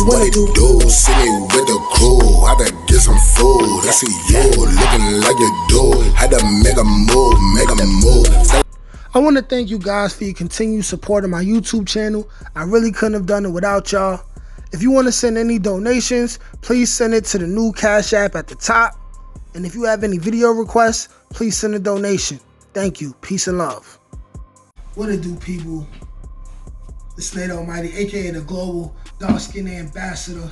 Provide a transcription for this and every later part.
What it do? Sitting with the crew, had to get some food. I see you looking like you do. Had to make a move. I want to thank you guys for your continued support of my YouTube channel. I really couldn't have done it without y'all. If you want to send any donations, please send it to the new Cash App at the top. And if you have any video requests, please send a donation. Thank you. Peace and love. What it do, people? It's Nate Almighty, aka the Global Dark Skin Ambassador,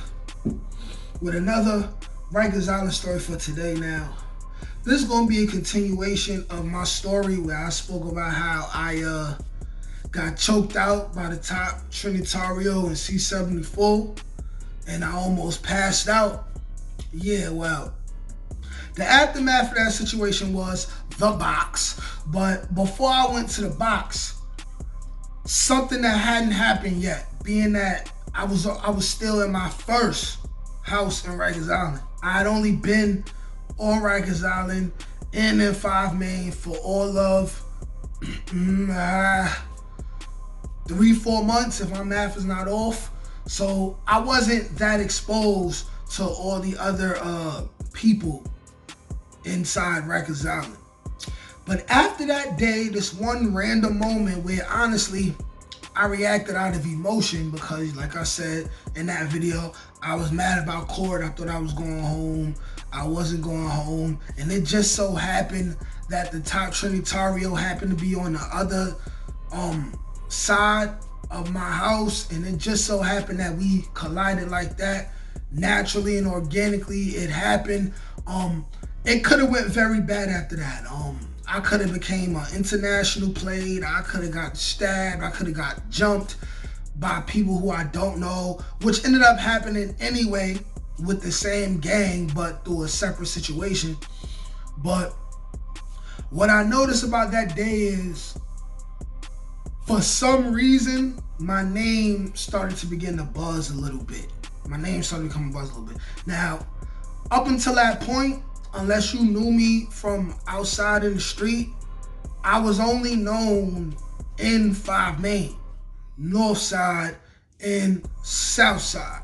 with another Rikers Island story for today. Now, this is going to be a continuation of my story where I spoke about how I got choked out by the top Trinitario and C-74, and I almost passed out. Yeah, well, the aftermath of that situation was the box. But before I went to the box, something that hadn't happened yet, being that I was still in my first house in Rikers Island. I had only been on Rikers Island and in 5 Main for all of 3-4 months, if my math is not off. So I wasn't that exposed to all the other people inside Rikers Island. But after that day, this one random moment where honestly I reacted out of emotion, because like I said in that video, I was mad about court. I thought I was going home. I wasn't going home. And it just so happened that the top Trinitario happened to be on the other side of my house. And it just so happened that we collided like that. Naturally and organically, it happened. It could have went very bad after that. I could have became an international played. I could have got stabbed. I could have got jumped by people who I don't know, which ended up happening anyway with the same gang, but through a separate situation. But what I noticed about that day is, for some reason, my name started to begin to buzz a little bit. My name started to become a buzz a little bit. Now, up until that point, unless you knew me from outside in the street, I was only known in 5 Main, North Side and South Side.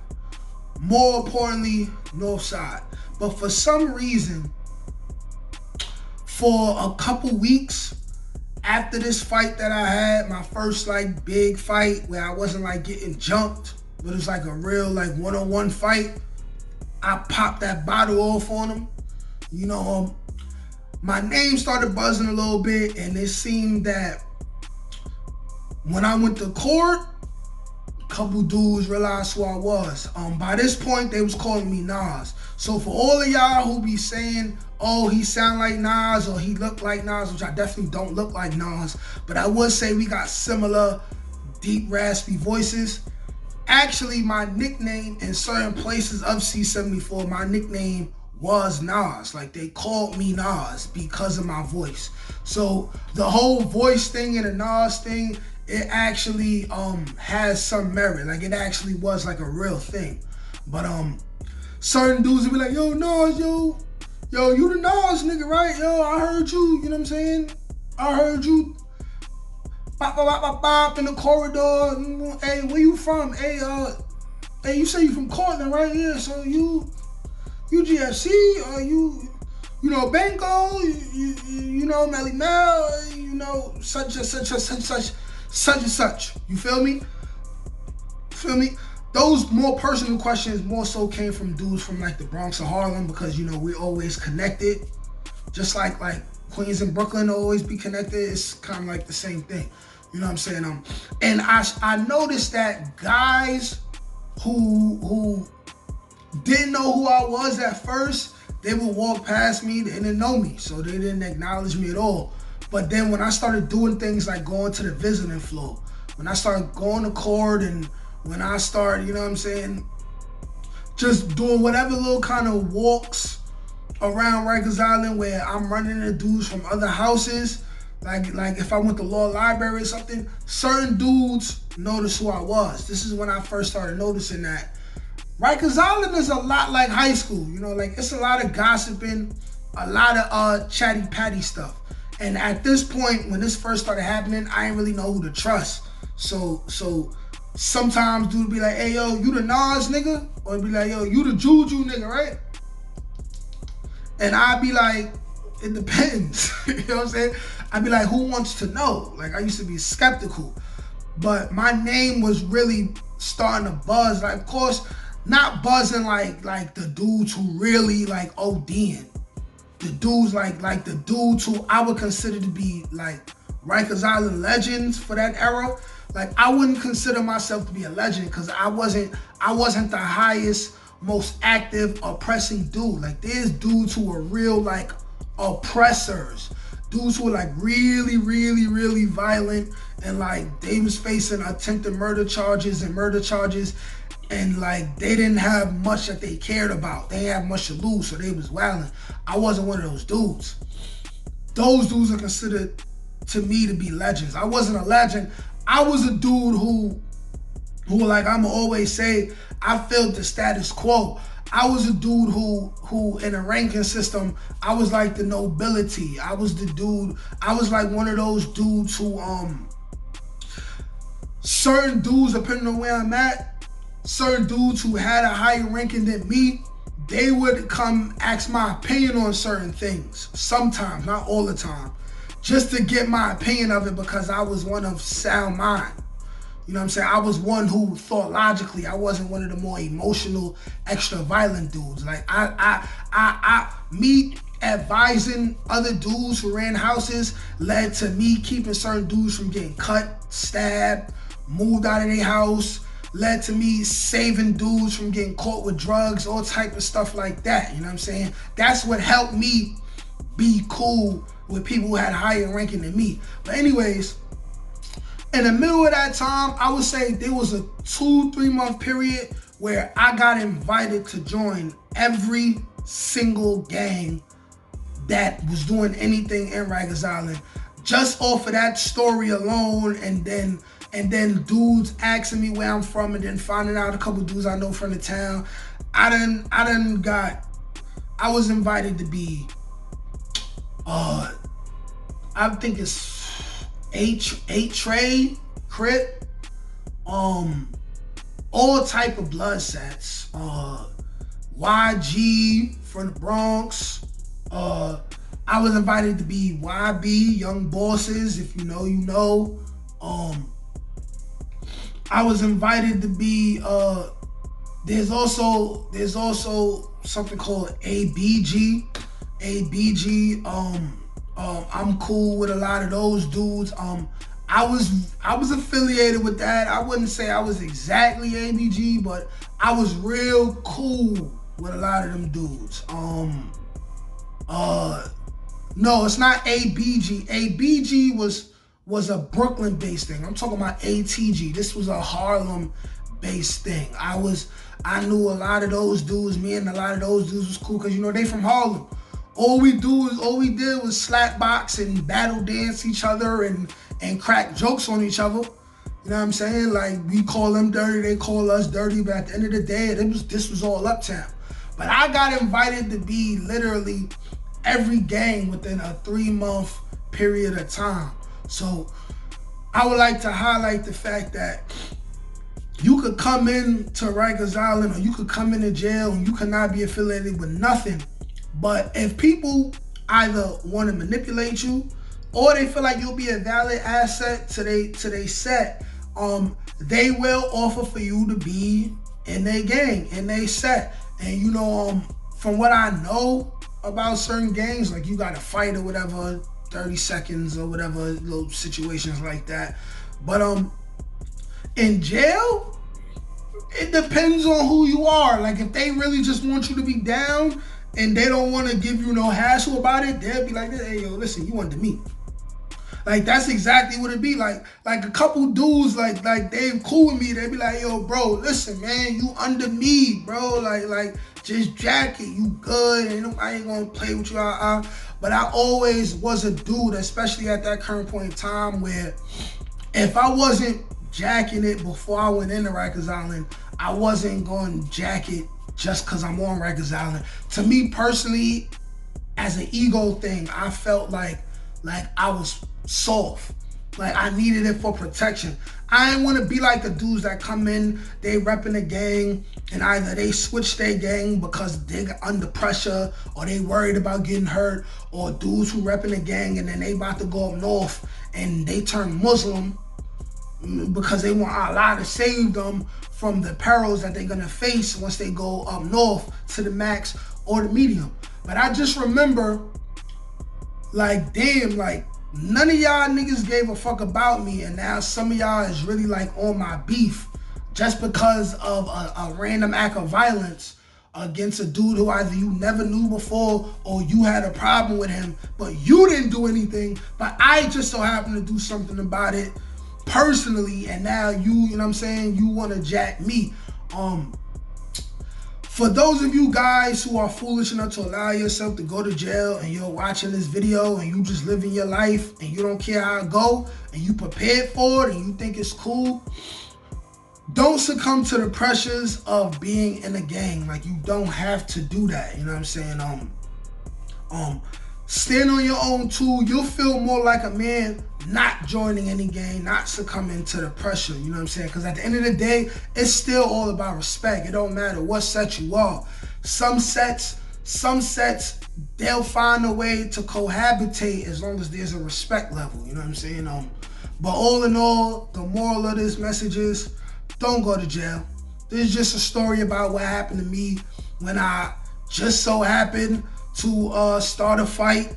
More importantly, North Side. But for some reason, for a couple weeks after this fight that I had, my first like big fight where I wasn't like getting jumped, but it was like a real like one-on-one fight, I popped that bottle off on him. You know, my name started buzzing a little bit, and it seemed that when I went to court, a couple dudes realized who I was. By this point, they was calling me Nas. So for all of y'all who be saying, oh, he sound like Nas or he look like Nas, which I definitely don't look like Nas, but I would say we got similar deep, raspy voices. Actually, my nickname in certain places of C-74, my nickname was Nas. Like, they called me Nas because of my voice. So the whole voice thing and the Nas thing, it actually has some merit. Like, it actually was like a real thing. But certain dudes would be like, yo, Nas, yo, you the Nas nigga, right? Yo, I heard you, you know what I'm saying? I heard you bop, bop, bop, bop, bop in the corridor. Hey, where you from? Hey, you say you from Cortland, right? Yeah, so you GFC, or you know, Banco, you know, Melly Mel, you know, such and such. You feel me? Those more personal questions more so came from dudes from like the Bronx or Harlem, because, you know, we always connected. Just like Queens and Brooklyn always be connected. It's kind of like the same thing. You know what I'm saying? And I noticed that guys who didn't know who I was at first, they would walk past me, they didn't know me, so they didn't acknowledge me at all. But then when I started doing things like going to the visiting floor, when I started going to court, and when I started, you know what I'm saying, just doing whatever little kind of walks around Rikers Island where I'm running into dudes from other houses, like if I went to law library or something, certain dudes noticed who I was. This is when I first started noticing that Rikers Island is a lot like high school, you know, like it's a lot of gossiping, a lot of chatty patty stuff. And at this point, when this first started happening, I didn't really know who to trust. So sometimes dude be like, hey, yo, you the Nas nigga? Or be like, yo, you the Juju nigga, right? And I'd be like, it depends. You know what I'm saying? I'd be like, who wants to know? Like, I used to be skeptical. But my name was really starting to buzz. Like, of course, not buzzing like the dudes who really like ODing. The dudes like the dudes who I would consider to be like Rikers Island legends for that era. Like, I wouldn't consider myself to be a legend because I wasn't the highest, most active, oppressing dude. Like, there's dudes who were real like oppressors. Dudes who were like really, really, really violent, and like they was facing attempted murder charges and like they didn't have much that they cared about. They didn't have much to lose, so they was wilding. I wasn't one of those dudes. Those dudes are considered to me to be legends. I wasn't a legend. I was a dude who like I'ma always say, I filled the status quo. I was a dude who in a ranking system, I was like the nobility. I was the dude, I was like one of those dudes who, certain dudes, depending on where I'm at, certain dudes who had a higher ranking than me, they would come ask my opinion on certain things. Sometimes, not all the time. Just to get my opinion of it because I was one of sound mind. You know what I'm saying? I was one who thought logically. I wasn't one of the more emotional, extra violent dudes. Like me advising other dudes who ran houses led to me keeping certain dudes from getting cut, stabbed, moved out of their house, led to me saving dudes from getting caught with drugs, all type of stuff like that. You know what I'm saying? That's what helped me be cool with people who had higher ranking than me. But anyways, in the middle of that time, I would say there was a 2-3 month period where I got invited to join every single gang that was doing anything in Rikers Island. Just off of that story alone, and then dudes asking me where I'm from, and then finding out a couple dudes I know from the town. I was invited to be, I think it's Trey, Crip, all type of blood sets. YG from the Bronx. I was invited to be YB, Young Bosses, if you know, you know. I was invited to be, there's also something called ABG. I'm cool with a lot of those dudes. I was affiliated with that. I wouldn't say I was exactly ABG, but I was real cool with a lot of them dudes. No, it's not ABG. ABG was a Brooklyn-based thing. I'm talking about ATG. This was a Harlem-based thing. I knew a lot of those dudes. Me and a lot of those dudes was cool because, you know, they from Harlem. All we did was slap box and battle dance each other and crack jokes on each other. You know what I'm saying? Like, we call them dirty, they call us dirty, but at the end of the day, this was all uptown. But I got invited to be literally every gang within a 3-month period of time. So I would like to highlight the fact that you could come in to Rikers Island, or you could come into jail and you could not be affiliated with nothing. But if people either want to manipulate you or they feel like you'll be a valid asset to they set, they will offer for you to be in their gang, in their set. And you know, from what I know about certain gangs, like you got to fight or whatever, 30 seconds or whatever, little situations like that. But in jail, it depends on who you are. Like, if they really just want you to be down and they don't want to give you no hassle about it, they'll be like, hey, yo, listen, you under me. Like, that's exactly what it be. Like a couple dudes, like they cool with me. They be like, yo, bro, listen, man, you under me, bro. Like just jack it, you good. And I ain't gonna play with you. But I always was a dude, especially at that current point in time, where if I wasn't jacking it before I went into Rikers Island, I wasn't going to jack it just because I'm on Rikers Island. To me personally, as an ego thing, I felt like I was soft. Like, I needed it for protection. I didn't want to be like the dudes that come in, they repping a gang, and either they switch their gang because they got under pressure, or they worried about getting hurt, or dudes who repping a gang and then they about to go up north and they turn Muslim because they want Allah to save them from the perils that they're gonna face once they go up north to the max or the medium. But I just remember, like, damn, like, none of y'all niggas gave a fuck about me, and now some of y'all is really like on my beef just because of a random act of violence against a dude who either you never knew before or you had a problem with him, but you didn't do anything, but I just so happened to do something about it personally, and now you know what I'm saying, you want to jack me. For those of you guys who are foolish enough to allow yourself to go to jail and you're watching this video and you just living your life and you don't care how it go and you prepared for it and you think it's cool, don't succumb to the pressures of being in a gang. Like, you don't have to do that. You know what I'm saying? Stand on your own too. You'll feel more like a man not joining any gang, not succumbing to the pressure. You know what I'm saying? Because at the end of the day, it's still all about respect. It don't matter what set you are. Some sets, they'll find a way to cohabitate as long as there's a respect level. You know what I'm saying? But all in all, the moral of this message is, don't go to jail. This is just a story about what happened to me when I just so happened to start a fight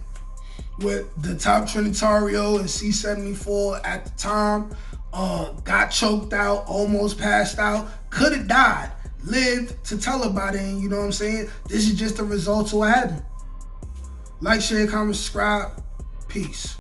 with the top Trinitario and C-74 at the time. Got choked out, almost passed out, could have died, lived to tell about it, and you know what I'm saying? This is just the result of what happened. Like, share, comment, subscribe. Peace.